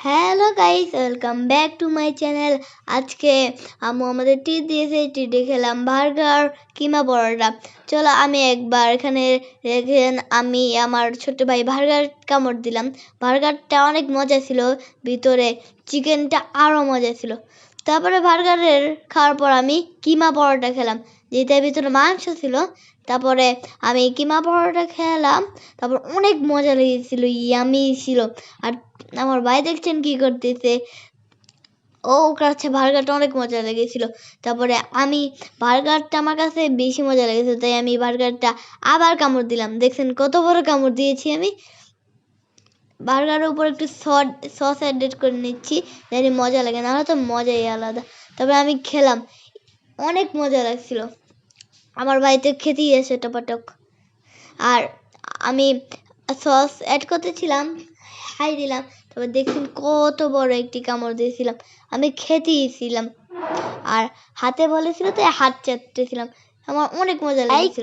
Hello guys, welcome back to my channel. আজকে আম্মু আমাদের ট্রিট দিয়েছে, ট্রিটে খেলাম বার্গার, কিমা পরোটা। চলো আমি একবার এখানে রেখেন, আমি আমার ছোট ভাই বার্গার কামড় দিলাম। বার্গারটা অনেক মজা ছিল, ভিতরে চিকেনটা আরও মজা ছিল। তারপরে বার্গারের খাওয়ার পর আমি কিমা পরোটা খেলাম, যেটার ভিতরে মাংস ছিল। তারপরে আমি কিমা পরোটা খেলাম, তারপর অনেক মজা লেগেছিল, ইয়ামি ছিল। আর আমার ভাই দেখছেন কি করতেছে, ও কাছে বার্গারটা অনেক মজা লেগেছিল। তারপরে আমি বার্গারটা আমার কাছে বেশি মজা লেগেছে, তাই আমি বার্গারটা আবার কামড় দিলাম। দেখছেন কত বড় কামড় দিয়েছি আমি। বার্গারের উপর একটু সস অ্যাড করে নিচ্ছি, জানি মজা লাগে, নাহলে তো মজাই আলাদা। তারপরে আমি খেলাম, অনেক মজা লাগছিল। আমার বাড়িতে খেতেই এসে টপাটক। আর আমি সস অ্যাড করতেছিলাম, খাই দিলাম। তারপর দেখছেন কত বড় একটি কামড় দিয়েছিলাম, আমি খেতেইছিলাম। আর হাতে বলেছিল তাই হাত চাটতেছিলাম, আমার অনেক মজা লেগেছিল।